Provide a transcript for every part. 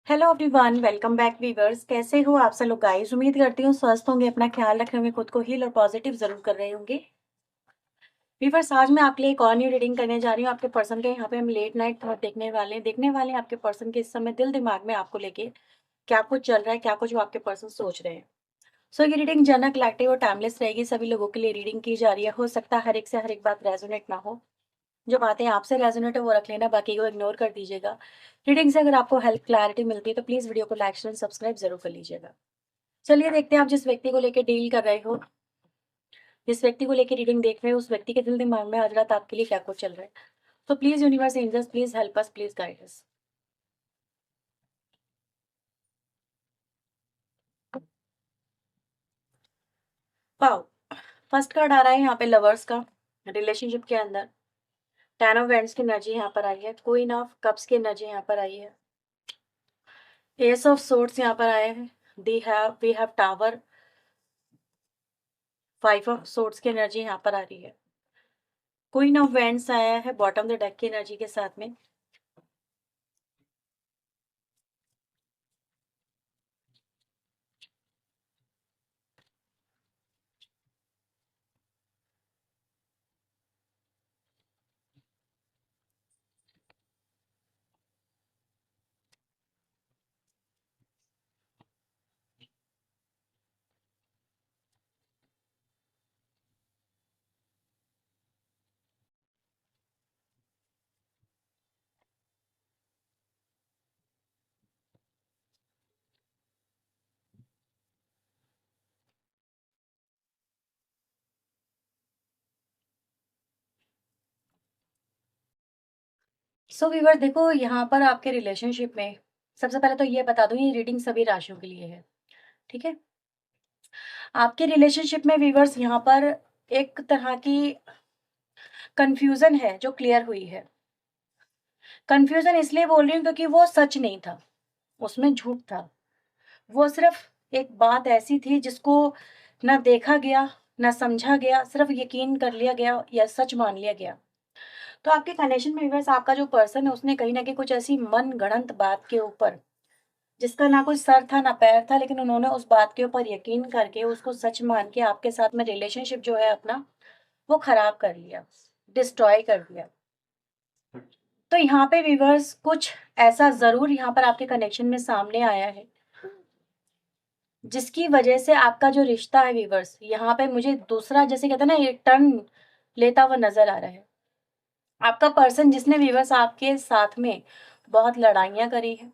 Hello everyone, welcome back viewers. कैसे हो आप सब लोग गाइस? उम्मीद करती हूँ स्वस्थ होंगे, अपना ख्याल रख रहे होंगे, खुद को हील और पॉजिटिव जरूर कर रहे होंगे। वीवर्स, आज मैं आपके लिए एक और न्यू रीडिंग करने जा रही हूँ। आपके पर्सन के यहाँ पे हम लेट नाइट थॉट देखने वाले हैं आपके पर्सन के इस समय दिल दिमाग में आपको लेके क्या कुछ चल रहा है, क्या कुछ वो आपके पर्सन सोच रहे हैं। सो ये रीडिंग जनरल, कलेक्टिव और टाइमलेस रहेगी। सभी लोगों के लिए रीडिंग की जा रही है। हो सकता है हर एक से हर एक बात रेजोनेट ना हो। जो बातें आपसे रेजोनेट है वो रख लेना, बाकी को इग्नोर कर दीजिएगा। रीडिंग से अगर आपको हेल्प क्लैरिटी मिलती है तो प्लीज वीडियो को लाइक शेयर सब्सक्राइब जरूर कर लीजिएगा। चलिए देखते हैं आप जिस व्यक्ति को लेकर डील कर रहे हो, जिस व्यक्ति को लेकर रीडिंग देख रहे हो, उस व्यक्ति के दिल दिमाग में आज रात आपके लिए क्या कुछ चल रहा है। तो please universe, angels, please help us, please guide us. Wow, first card आ रहा है यहाँ पे लवर्स का, रिलेशनशिप के अंदर। टेन ऑफ वैंड्स की एनर्जी यहाँ पर आई है। क्वीन ऑफ कप्स की एनर्जी यहाँ पर आई है। एस ऑफ सोर्ड्स यहाँ पर आए हैं। We have tower. Five of swords की एनर्जी यहाँ पर आ रही है। क्वीन ऑफ वैंड्स आया है बॉटम द डेक की एनर्जी के साथ में। सो व्यूअर देखो, यहाँ पर आपके रिलेशनशिप में सबसे पहले तो ये बता दूं, ये रीडिंग सभी राशियों के लिए है। ठीक है। आपके रिलेशनशिप में व्यूअर्स यहाँ पर एक तरह की कंफ्यूजन है जो क्लियर हुई है। कंफ्यूजन इसलिए बोल रही हूँ क्योंकि वो सच नहीं था, उसमें झूठ था। वो सिर्फ एक बात ऐसी थी जिसको ना देखा गया, ना समझा गया, सिर्फ यकीन कर लिया गया या सच मान लिया गया। तो आपके कनेक्शन में व्यूअर्स, आपका जो पर्सन है उसने कहीं ना कहीं कुछ ऐसी मन गढ़ंत बात के ऊपर, जिसका ना कोई सर था ना पैर था, लेकिन उन्होंने उस बात के ऊपर यकीन करके, उसको सच मान के आपके साथ में रिलेशनशिप जो है अपना, वो खराब कर लिया, डिस्ट्रॉय कर दिया। तो यहाँ पे व्यूअर्स कुछ ऐसा जरूर यहाँ पर आपके कनेक्शन में सामने आया है, जिसकी वजह से आपका जो रिश्ता है व्यूअर्स, यहाँ पे मुझे दूसरा, जैसे कहते हैं ना, ये टर्न लेता हुआ नजर आ रहा है। आपका पर्सन जिसने व्यूअर्स आपके साथ में बहुत लड़ाइयाँ करी है,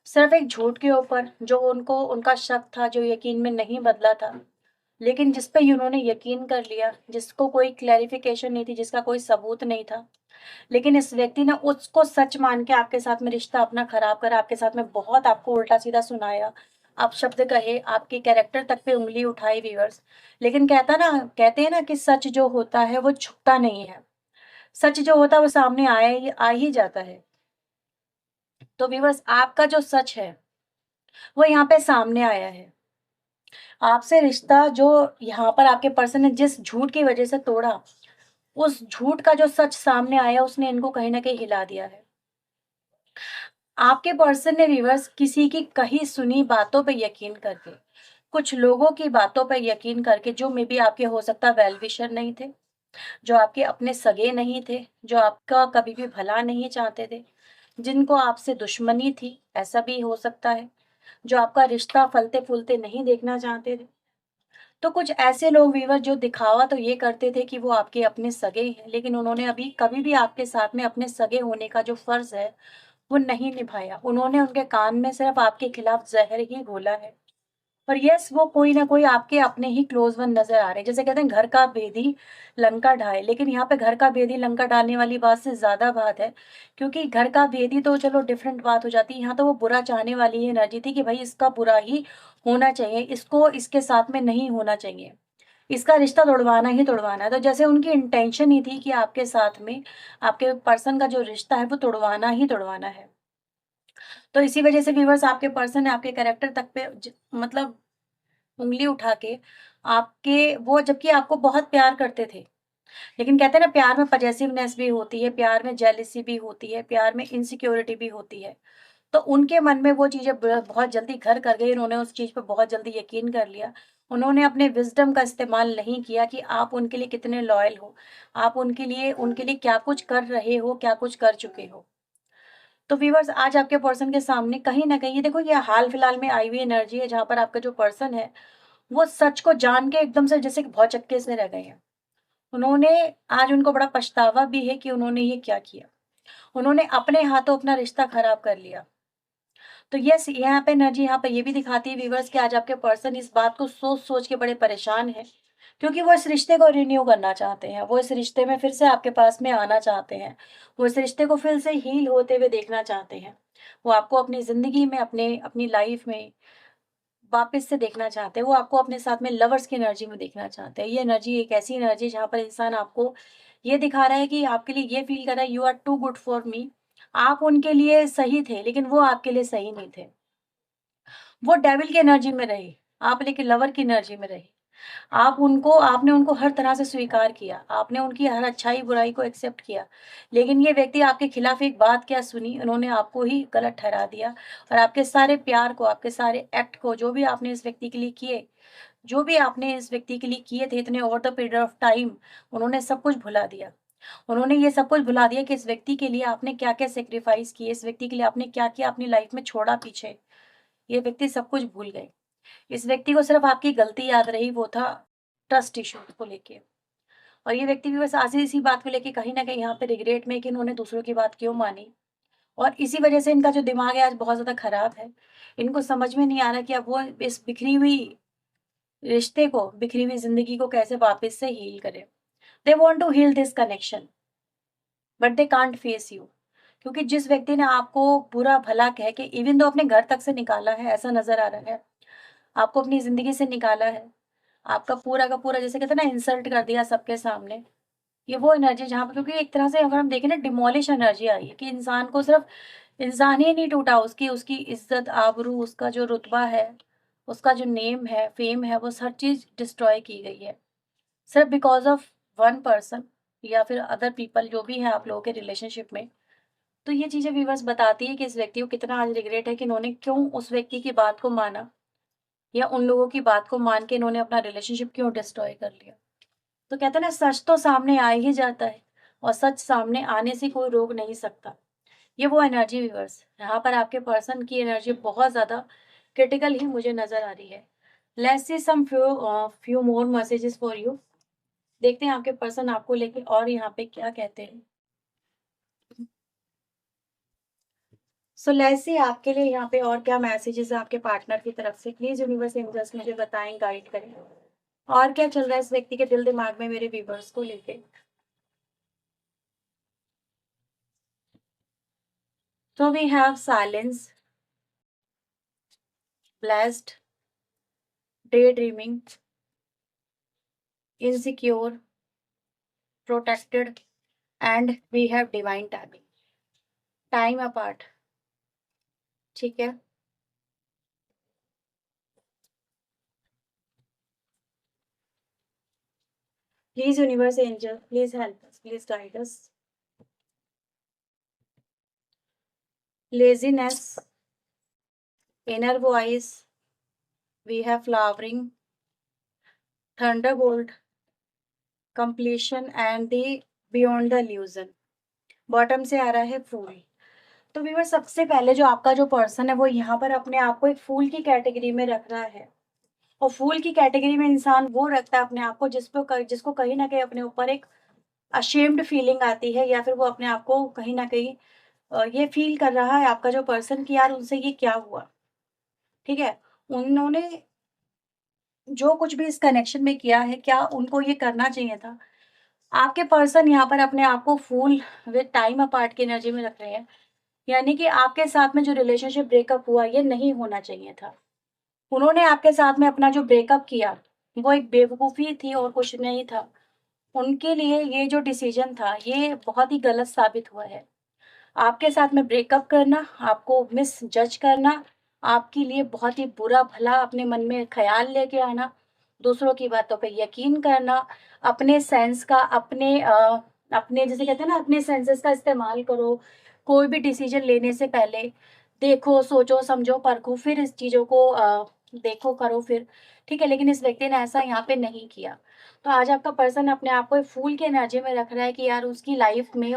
सिर्फ एक झूठ के ऊपर, जो उनको उनका शक था, जो यकीन में नहीं बदला था, लेकिन जिस पे उन्होंने यकीन कर लिया, जिसको कोई क्लैरिफिकेशन नहीं थी, जिसका कोई सबूत नहीं था, लेकिन इस व्यक्ति ने उसको सच मान के आपके साथ में रिश्ता अपना खराब करा, आपके साथ में बहुत आपको उल्टा सीधा सुनाया, आप शब्द कहे, आपके कैरेक्टर तक पे उंगली उठाई व्यूअर्स। लेकिन कहते हैं ना कि सच जो होता है वो छुपता नहीं है। सच जो होता है वो सामने आ ही जाता है। तो व्यूअर्स, आपका जो सच है वो यहाँ पे सामने आया है। आपसे रिश्ता जो यहाँ पर आपके पर्सन ने जिस झूठ की वजह से तोड़ा, उस झूठ का जो सच सामने आया, उसने इनको कहीं ना कहीं हिला दिया है। आपके पर्सन ने रिवर्स किसी की कही सुनी बातों पे यकीन करके, कुछ लोगों की बातों पे यकीन करके, जो मे बी आपके हो सकता वेल विशर नहीं थे, जो आपके अपने सगे नहीं थे, जो आपका कभी भी भला नहीं चाहते थे, जिनको आपसे दुश्मनी थी, ऐसा भी हो सकता है, जो आपका रिश्ता फलते फूलते नहीं देखना चाहते थे। तो कुछ ऐसे लोग वीवर जो दिखावा तो ये करते थे कि वो आपके अपने सगे हैं, लेकिन उन्होंने अभी कभी भी आपके साथ में अपने सगे होने का जो फर्ज है वो नहीं निभाया। उन्होंने उनके कान में सिर्फ आपके खिलाफ जहर ही घोला है। और यस, वो कोई ना कोई आपके अपने ही क्लोज वन नजर आ रहे हैं। जैसे कहते हैं घर का भेदी लंका ढाए, लेकिन यहाँ पे घर का भेदी लंका डालने वाली बात से ज्यादा बात है। क्योंकि घर का भेदी तो चलो डिफरेंट बात हो जाती है, यहाँ तो वो बुरा चाहने वाली ही एनर्जी थी कि भाई इसका बुरा ही होना चाहिए, इसको इसके साथ में नहीं होना चाहिए, इसका रिश्ता तोड़वाना ही तोड़वाना है। तो जैसे उनकी इंटेंशन ही थी कि आपके साथ में आपके पर्सन का जो रिश्ता है वो तोड़वाना ही तोड़वाना है। तो इसी वजह से व्यूवर्स, आपके पर्सन ने आपके कैरेक्टर तक पे मतलब उंगली उठा के आपके, वो जबकि आपको बहुत प्यार करते थे, लेकिन कहते हैं ना, प्यार में पजेसिवनेस भी होती है, प्यार में जेलिसी भी होती है, प्यार में इनसिक्योरिटी भी होती है। तो उनके मन में वो चीज़ें बहुत जल्दी घर कर गई, उन्होंने उस चीज़ पे बहुत जल्दी यकीन कर लिया। उन्होंने अपने विज़डम का इस्तेमाल नहीं किया कि आप उनके लिए कितने लॉयल हो, आप उनके लिए क्या कुछ कर रहे हो, क्या कुछ कर चुके हो। तो व्यूअर्स, आज आपके पर्सन के सामने कहीं न कहीं ये देखो, ये हाल-फिलहाल में आई हुई एनर्जी है जहाँ पर आपका जो पर्सन है, वो सच को जान के एकदम से जैसे कि भौचक्के से रह गए हैं। उन्होंने आज उनको बड़ा पछतावा भी है कि उन्होंने ये क्या किया। उन्होंने अपने हाथों अपना रिश्ता खराब कर लिया। तो यस, यहाँ पे एनर्जी यहाँ पे ये भी दिखाती है व्यूअर्स कि आज आपके पर्सन इस बात को सोच-सोच के बड़े परेशान हैं, क्योंकि वो इस रिश्ते को रिन्यू करना चाहते हैं। वो इस रिश्ते में फिर से आपके पास में आना चाहते हैं। वो इस रिश्ते को फिर से हील होते हुए देखना चाहते हैं। वो आपको अपनी ज़िंदगी में, अपनी लाइफ में वापस से देखना चाहते हैं। वो आपको अपने साथ में लवर्स की एनर्जी में देखना चाहते हैं। ये एनर्जी एक ऐसी एनर्जी है जहाँ पर इंसान आपको ये दिखा रहा है कि आपके लिए ये फ़ील कर रहा है, you are too good for me. आप उनके लिए सही थे, लेकिन वो आपके लिए सही नहीं थे। वो डेविल की एनर्जी में रहे, आप लेकिन लवर की एनर्जी में रहे। आपने उनको हर तरह से स्वीकार किया, आपने उनकी हर अच्छाई-बुराई को एक्सेप्ट किया। लेकिन ये व्यक्ति आपके खिलाफ एक बात क्या सुनी, उन्होंने आपको ही गलत ठहरा दिया और आपके सारे प्यार को, आपके सारे एक्ट को, जो भी आपने इस व्यक्ति के लिए किए थे इतने over the period of time, उन्होंने सब कुछ भुला दिया। उन्होंने ये सब कुछ भुला दिया कि इस व्यक्ति के लिए आपने क्या-क्या सैक्रिफाइस किए, इस व्यक्ति के लिए आपने क्या-क्या अपनी लाइफ में छोड़ा पीछे। ये व्यक्ति सब कुछ भूल गए। इस व्यक्ति को सिर्फ़ आपकी गलती याद रही, वो था ट्रस्ट इश्यू को लेके। और ये व्यक्ति भी बस आज इसी बात को लेके कहीं न कहीं यहाँ पे रिग्रेट में है कि इन्होंने दूसरों की बात क्यों मानी। और इसी वज़ह से इनका जो दिमाग है आज बहुत ज़्यादा ख़राब है। इनको समझ में नहीं आ रहा कि अब वो इस बिखरी हुई रिश्ते को, बिखरी हुई ज़िंदगी को कैसे वापस से हील करें। They want to heal this connection, but they can't face you. क्योंकि जिस व्यक्ति ने आपको बुरा-भला कह के इवन दो अपने घर तक से निकाला है, ऐसा नज़र आ रहा है, आपको अपनी ज़िंदगी से निकाला है, आपका पूरा का पूरा जैसे कहते हैं ना इंसल्ट कर दिया सबके सामने। ये वो एनर्जी जहाँ पे, क्योंकि एक तरह से अगर हम देखें ना, डिमोलिश एनर्जी आई है कि इंसान को सिर्फ़ इंसान ही नहीं टूटा, उसकी उसकी इज़्ज़त, आबरू, उसका जो रुतबा है, उसका जो नेम है, फ़ेम है, वो हर चीज़ डिस्ट्रॉय की गई है। सिर्फ़ बिकॉज़ ऑफ वन पर्सन या फिर अदर पीपल जो भी हैं आप लोगों के रिलेशनशिप में। तो ये चीज़ें व्यूअर्स बताती है कि इस व्यक्ति को कितना आज रिग्रेट है कि इन्होंने क्यों उस व्यक्ति की बात को माना, या उन लोगों की बात को मान के इन्होंने अपना रिलेशनशिप क्यों डिस्ट्रॉय कर लिया। तो कहते हैं ना, सच तो सामने आ ही जाता है और सच सामने आने से कोई रोक नहीं सकता। ये वो एनर्जी व्यूअर्स, यहाँ पर आपके पर्सन की एनर्जी बहुत ज़्यादा क्रिटिकल ही मुझे नज़र आ रही है। Let's see some few more messages for you. देखते हैं आपके पर्सन आपको लेके और यहाँ पे क्या कहते हैं। सो लेट्स सी आपके लिए यहाँ पे और क्या मैसेजेस है आपके पार्टनर की तरफ से। प्लीज यूनिवर्स एंजल्स मुझे बताएं, गाइड करें और क्या चल रहा है इस व्यक्ति के दिल दिमाग में मेरे व्यूवर्स को लेके। So we have silence, blessed, daydreaming, insecure, protected, and we have divine timing. Time apart. ठीक है। Please universe angel, please help us, please guide us. Laziness, inner voice, we have flowering, thunderbolt, completion and the beyond the illusion. Bottom से आ रहा है फूल। तो viewer, सबसे पहले जो आपका जो पर्सन है वो यहाँ पर अपने आप को एक फूल की कैटेगरी में रख रहा है। और फूल की कैटेगरी में इंसान वो रखता है अपने आप को जिसको कहीं ना कहीं अपने ऊपर एक अशेम्ड फीलिंग आती है, या फिर वो अपने आप को कहीं ना कहीं ये फील कर रहा है आपका जो पर्सन कि यार उनसे ये क्या हुआ। ठीक है, उन्होंने जो कुछ भी इस कनेक्शन में किया है, क्या उनको ये करना चाहिए था। आपके पर्सन यहाँ पर अपने आप को फूल विद टाइम अपार्ट की एनर्जी में रख रहे हैं, यानी कि आपके साथ में जो रिलेशनशिप ब्रेकअप हुआ ये नहीं होना चाहिए था। उन्होंने आपके साथ में अपना जो ब्रेकअप किया वो एक बेवकूफ़ी थी और कुछ नहीं था। उनके लिए ये जो डिसीजन था ये बहुत ही गलत साबित हुआ है। आपके साथ में ब्रेकअप करना, आपको मिसजज करना, आपके लिए बहुत ही बुरा-भला अपने मन में ख़्याल लेके आना, दूसरों की बातों पे यकीन करना, अपने सेंस का अपने जैसे कहते हैं ना, अपने सेंसेस का इस्तेमाल करो, कोई भी डिसीजन लेने से पहले। देखो, सोचो, समझो, परखो, फिर इस चीज़ों को देखो, करो फिर, ठीक है? लेकिन इस व्यक्ति ने ऐसा यहाँ पे नहीं किया। तो आज आपका पर्सन अपने आप को एक फूल की एनर्जी में रख रहा है कि यार उसकी लाइफ़ में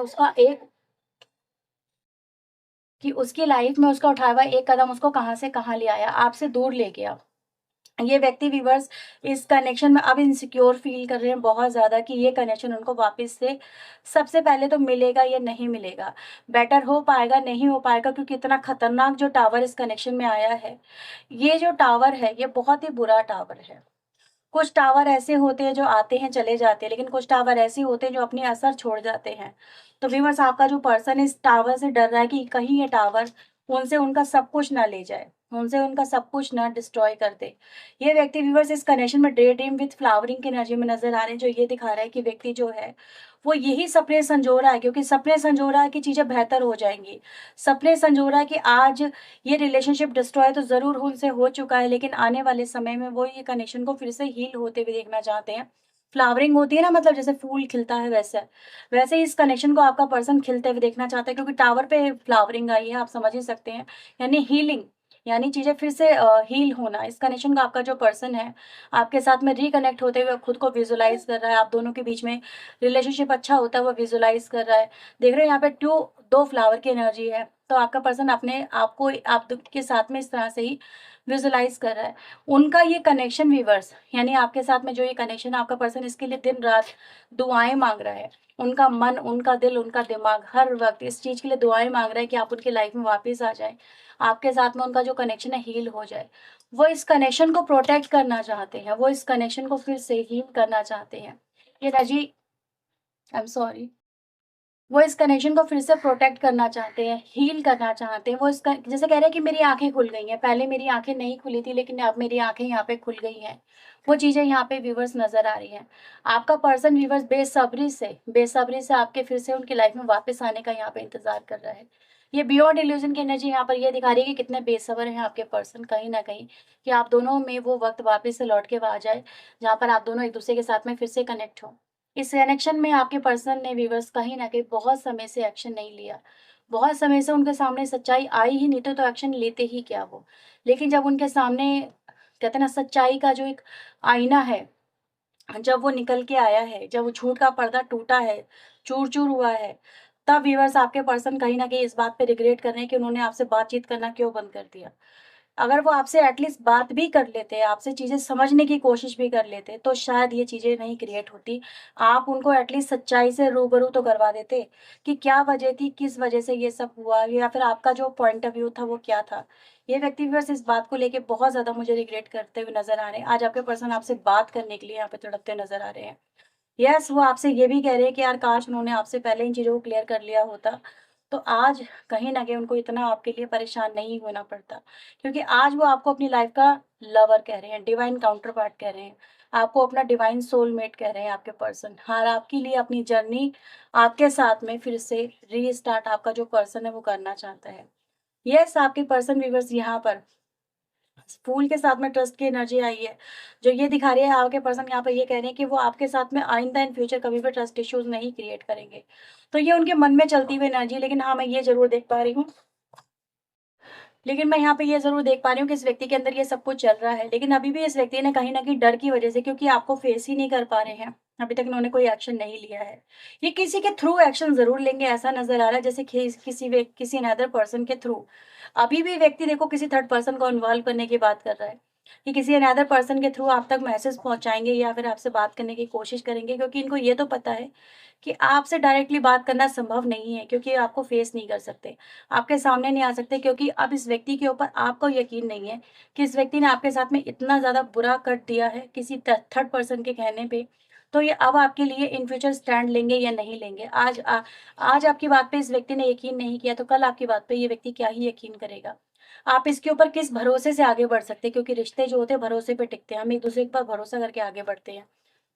उसका उठाया हुआ एक कदम उसको कहाँ से कहाँ ले आया, आपसे दूर ले गया। ये व्यक्ति व्यूअर्स इस कनेक्शन में अब इनसिक्योर फ़ील कर रहे हैं बहुत ज़्यादा कि ये कनेक्शन उनको वापस से सबसे पहले तो मिलेगा या नहीं मिलेगा। बेटर हो पाएगा, नहीं हो पाएगा, क्योंकि इतना खतरनाक जो टावर इस कनेक्शन में आया है, ये जो टावर है, ये बहुत ही बुरा टावर है। कुछ टावर ऐसे होते हैं जो आते हैं, चले जाते हैं, लेकिन कुछ टावर ऐसे होते हैं जो अपनी असर छोड़ जाते हैं। तो व्यूअर्स, आपका जो पर्सन इस टावर से डर रहा है कि कहीं ये टावर उनसे उनका सब कुछ ना ले जाए, उनसे उनका सब कुछ ना डिस्ट्रॉय कर दे। ये व्यक्ति व्यूअर्स इस कनेक्शन में डे ड्रीम विथ फ्लावरिंग की एनर्जी में नज़र आ रहे हैं, जो ये दिखा रहा है कि व्यक्ति जो है, वो यही सपने संजो रहा है, क्योंकि सपने संजो रहा है कि चीज़ें बेहतर हो जाएँगी। सपने संजो रहा है कि आज ये रिलेशनशिप डिस्ट्रॉय तो ज़रूर उनसे हो चुका है, लेकिन आने वाले समय में वो ये कनेक्शन को फिर से हील होते हुए देखना चाहते हैं। फ्लावरिंग होती है ना, मतलब जैसे फूल खिलता है वैसे। वैसे ही इस कनेक्शन को आपका पर्सन खिलते हुए देखना चाहता है, क्योंकि टावर पे फ्लावरिंग आई है, आप समझ ही सकते हैं। यानी हीलिंग, यानी चीज़ें फिर से हील होना। इस कनेक्शन का आपका जो पर्सन है, आपके साथ में रिकनेक्ट होते हुए खुद को विजुअलाइज़ कर रहा है। आप दोनों के बीच में रिलेशनशिप अच्छा होता हुआ विजुअलाइज़ कर रहा है। देख रहे हो यहाँ पे 2 फ्लावर की एनर्जी है। तो आपका पर्सन अपने आप को आप के साथ में इस तरह से ही विजुअलाइज कर रहा है। उनका ये कनेक्शन व्यूअर्स, यानी आपके साथ में जो ये कनेक्शन है, आपका पर्सन इसके लिए दिन रात दुआएं मांग रहा है। उनका मन, उनका दिल, उनका दिमाग हर वक्त इस चीज़ के लिए दुआएं मांग रहा है कि आप उनकी लाइफ में वापस आ जाए, आपके साथ में उनका जो कनेक्शन है हील हो जाए। वो इस कनेक्शन को प्रोटेक्ट करना चाहते हैं, वो इस कनेक्शन को फिर से हील करना चाहते हैं। ये रजी, आई एम सॉरी, वो इस कनेक्शन को फिर से प्रोटेक्ट करना चाहते हैं, हील करना चाहते हैं। वो जैसे कह रहे हैं कि मेरी आँखें खुल गई हैं, पहले मेरी आँखें नहीं खुली थी, लेकिन अब मेरी आँखें यहाँ पे खुल गई हैं। वो चीज़ें यहाँ पे व्यूअर्स नज़र आ रही हैं। आपका पर्सन व्यूअर्स बेसब्री से आपके फिर से उनकी लाइफ में वापस आने का यहाँ पे इंतज़ार कर रहा है। ये बियॉन्ड इल्यूज़न की एनर्जी यहाँ पर ये दिखा रही है कि कितने बेसब्र हैं आपके पर्सन, कहीं न कहीं, कि आप दोनों में वो वक़्त वापस से लौट के आ जाए, जहाँ पर आप दोनों एक-दूसरे के साथ में फिर से कनेक्ट हों। इस कनेक्शन में आपके पर्सन ने व्यूअर्स कहीं न कहीं बहुत समय से एक्शन नहीं लिया। बहुत समय से उनके सामने सच्चाई आई ही नहीं, तो एक्शन लेते ही क्या वो। लेकिन जब उनके सामने कहते हैं ना, सच्चाई का जो एक आईना है, जब वो निकल के आया है, जब वो झूठ का पर्दा टूटा है, चूर-चूर हुआ है, तब व्यूअर्स आपके पर्सन कहीं न कहीं इस बात पे रिग्रेट कर रहे हैं कि उन्होंने आपसे बातचीत करना क्यों बंद कर दिया। अगर वो आपसे एटलीस्ट बात भी कर लेते, आपसे चीज़ें समझने की कोशिश भी कर लेते, तो शायद ये चीज़ें नहीं क्रिएट होती। आप उनको एटलीस्ट सच्चाई से रूबरू तो करवा देते कि क्या वजह थी, किस वजह से ये सब हुआ, या फिर आपका जो पॉइंट ऑफ व्यू था वो क्या था। ये व्यक्ति बस इस बात को लेके बहुत ज़्यादा मुझे रिग्रेट करते हुए नज़र आ रहे हैं। आज आपके पर्सन आपसे बात करने के लिए यहाँ पे तड़पते नज़र आ रहे हैं। यस, वो आपसे ये भी कह रहे हैं कि यार काश उन्होंने आपसे पहले इन चीज़ों को क्लियर कर लिया होता, तो आज कहीं न कहीं उनको इतना आपके लिए परेशान नहीं होना पड़ता। क्योंकि आज वो आपको अपनी लाइफ़ का लवर कह रहे हैं, डिवाइन काउंटर पार्ट कह रहे हैं, आपको अपना डिवाइन सोलमेट कह रहे हैं आपके पर्सन। हाँ, आपके लिए अपनी जर्नी आपके साथ में फिर से रीस्टार्ट आपका जो पर्सन है वो करना चाहता है। यस, आपके पर्सन व्यूअर्स यहाँ पर फूल के साथ में ट्रस्ट की एनर्जी आई है, जो ये दिखा रही है आपके पर्सन यहाँ पे ये कह रहे हैं कि वो आपके साथ में आइंदा इन फ्यूचर कभी भी ट्रस्ट इश्यूज़ नहीं क्रिएट करेंगे। तो ये उनके मन में चलती हुई एनर्जी, लेकिन हाँ, मैं ये ज़रूर देख पा रही हूँ, लेकिन मैं यहाँ पे ये ज़रूर देख पा रही हूँ कि इस व्यक्ति के अंदर ये सब कुछ चल रहा है, लेकिन अभी भी इस व्यक्ति ने कहीं न कहीं डर की वजह से, क्योंकि आपको फेस ही नहीं कर पा रहे हैं, अभी तक इन्होंने कोई एक्शन नहीं लिया है। ये किसी के थ्रू एक्शन ज़रूर लेंगे, ऐसा नज़र आ रहा है, जैसे किसी अनदर पर्सन के थ्रू। अभी भी व्यक्ति देखो किसी थर्ड पर्सन को इन्वॉल्व करने की बात कर रहा है, कि किसी अनदर पर्सन के थ्रू आप तक मैसेज पहुँचाएँगे या फिर आपसे बात करने की कोशिश करेंगे, क्योंकि इनको ये तो पता है कि आपसे डायरेक्टली बात करना संभव नहीं है, क्योंकि आपको फेस नहीं कर सकते, आपके सामने नहीं आ सकते, क्योंकि अब इस व्यक्ति के ऊपर आपको यकीन नहीं है कि इस व्यक्ति ने आपके साथ में इतना ज़्यादा बुरा कट दिया है किसी थर्ड पर्सन के कहने पे। तो ये अब आपके लिए इन फ्यूचर स्टैंड लेंगे या नहीं लेंगे। आज आपकी बात पे इस व्यक्ति ने यकीन नहीं किया, तो कल आपकी बात पे ये व्यक्ति क्या ही यकीन करेगा। आप इसके ऊपर किस भरोसे से आगे बढ़ सकते हैं, क्योंकि रिश्ते जो होते हैं भरोसे पे टिकते हैं, हम एक दूसरे पर भरोसा करके आगे बढ़ते हैं।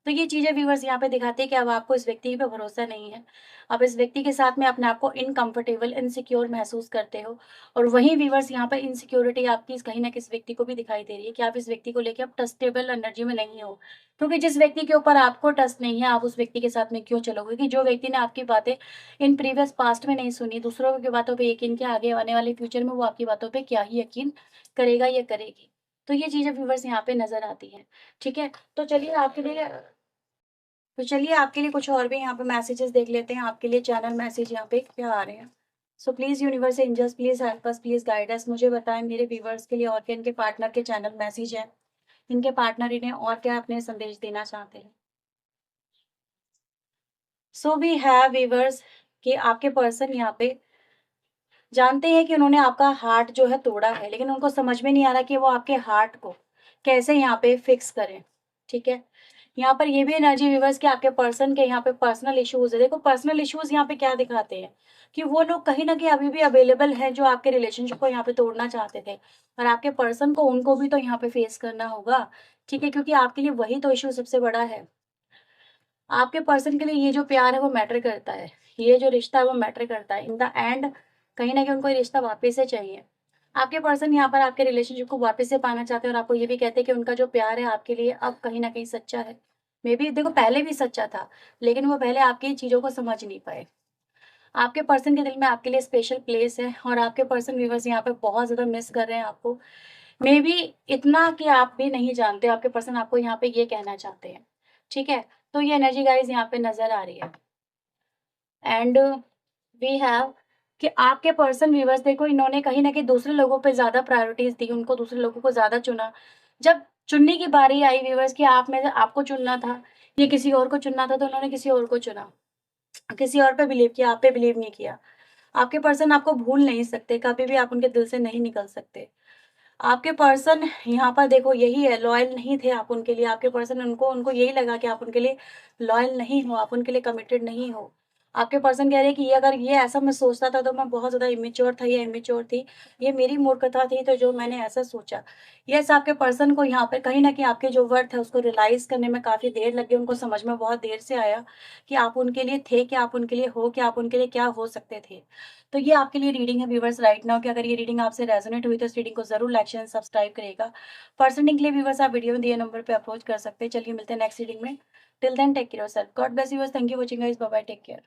तो ये चीज़ें व्यूअर्स यहाँ पे दिखाती है कि अब आपको इस व्यक्ति पे भरोसा नहीं है। आप इस व्यक्ति के साथ में अपने आप को इनकम्फर्टेबल, इनसिक्योर महसूस करते हो और वहीं व्यूअर्स यहाँ पे इनसिक्योरिटी आपकी कहीं न किसी व्यक्ति को भी दिखाई दे रही है कि आप इस व्यक्ति को लेके अब ट्रस्टेबल एनर्जी में नहीं हो। क्योंकि जिस व्यक्ति के ऊपर आपको ट्रस्ट नहीं है, आप उस व्यक्ति के साथ में क्यों चलोगे? कि जो व्यक्ति ने आपकी बातें इन प्रीवियस पास्ट में नहीं सुनी, दूसरों की बातों पे यकीन किया, आगे आने वाले फ्यूचर में वो आपकी बातों पे क्या ही यकीन करेगा या करेगी। तो ये चीज़ें व्यूअर्स यहाँ पे नज़र आती हैं, ठीक है? तो चलिए आपके लिए कुछ और भी यहाँ पे मैसेजेस देख लेते हैं। आपके लिए चैनल मैसेज यहाँ पे क्या आ रहे हैं। So please universe angels please help us, please guide us. मुझे बताएं मेरे व्यूवर्स के लिए और क्या इनके पार्टनर के चैनल मैसेज है, इनके पार्टनर इन्हें और क्या अपने संदेश देना चाहते हैं। सो वी हैव व्यूवर्स कि आपके पर्सन यहाँ पे जानते हैं कि उन्होंने आपका हार्ट जो है तोड़ा है, लेकिन उनको समझ में नहीं आ रहा कि वो आपके हार्ट को कैसे यहाँ पे फिक्स करें, ठीक है? यहाँ पर ये भी एनर्जी व्यूअर्स कि आपके पर्सन के यहाँ पे पर्सनल इश्यूज है। देखो पर्सनल इश्यूज यहाँ पे क्या दिखाते हैं कि वो लोग कहीं ना कहीं अभी भी अवेलेबल हैं जो आपके रिलेशनशिप को यहाँ पे तोड़ना चाहते थे, और आपके पर्सन को उनको भी तो यहाँ पे फेस करना होगा, ठीक है? क्योंकि आपके लिए वही तो इशू सबसे बड़ा है। आपके पर्सन के लिए ये जो प्यार है वो मैटर करता है, ये जो रिश्ता है वो मैटर करता है। इन द एंड कहीं ना कहीं उनको ये रिश्ता वापस से चाहिए। आपके पर्सन यहाँ पर आपके रिलेशनशिप को वापस से पाना चाहते हैं और आपको ये भी कहते हैं कि उनका जो प्यार है आपके लिए अब कहीं ना कहीं सच्चा है। मे बी देखो पहले भी सच्चा था, लेकिन वो पहले आपकी चीज़ों को समझ नहीं पाए। आपके पर्सन के दिल में आपके लिए स्पेशल प्लेस है और आपके पर्सन व्यूवर्स यहाँ पे बहुत ज़्यादा मिस कर रहे हैं आपको। मे बी इतना कि आप भी नहीं जानते आपके पर्सन आपको यहाँ पे ये कहना चाहते हैं, ठीक है? तो ये एनर्जी गाइस यहाँ पे नज़र आ रही है। एंड वी हैव कि आपके पर्सन व्यूवर्स देखो इन्होंने कहीं न कहीं दूसरे लोगों पे ज़्यादा प्रायोरिटीज़ दी, उनको दूसरे लोगों को ज़्यादा चुना। जब चुनने की बारी आई व्यूवर्स कि आप में से आपको चुनना था, या किसी और को चुनना था, तो उन्होंने किसी और को चुना। किसी और पे बिलीव किया, आप पे बिलीव नहीं किया। आपके पर्सन आपको भूल नहीं सकते, कभी भी आप उनके दिल से नहीं निकल सकते। आपके पर्सन यहाँ पर देखो यही है, लॉयल नहीं थे आप उनके लिए। आपके पर्सन उनको उनको यही लगा कि आप उनके लिए लॉयल नहीं हो, आप उनके लिए कमिटेड नहीं हो। आपके पर्सन कह रहे हैं कि ये अगर ये ऐसा मैं सोचता था तो मैं बहुत ज़्यादा इमेच्योर था या इमेच्योर थी। ये मेरी मूर्खता थी तो जो मैंने ऐसा सोचा। यस आपके पर्सन को यहाँ पे कहीं न कहीं आपके जो वर्थ है उसको रियलाइज़ करने में काफ़ी देर लगी, उनको समझ में बहुत देर से आया कि आप उनके लिए थे क्या, आप उनके लिए हो क्या, आप उनके लिए क्या हो सकते थे। तो ये आपके लिए रीडिंग है व्यूवर्स राइट नाउ कि अगर ये रीडिंग आपसे रेजोनेट हुई तो इस रीडिंग को जरूर लाइक शेयर सब्सक्राइब करेगा। पर्सनिंग के लिए व्यूवर्स आप वीडियो में दिए नंबर पे अप्रोच कर सकते हैं। चलिए मिलते हैं नेक्स्ट रीडिंग में। Till then take care yourself, God bless you, thank you watching guys, bye bye, take care.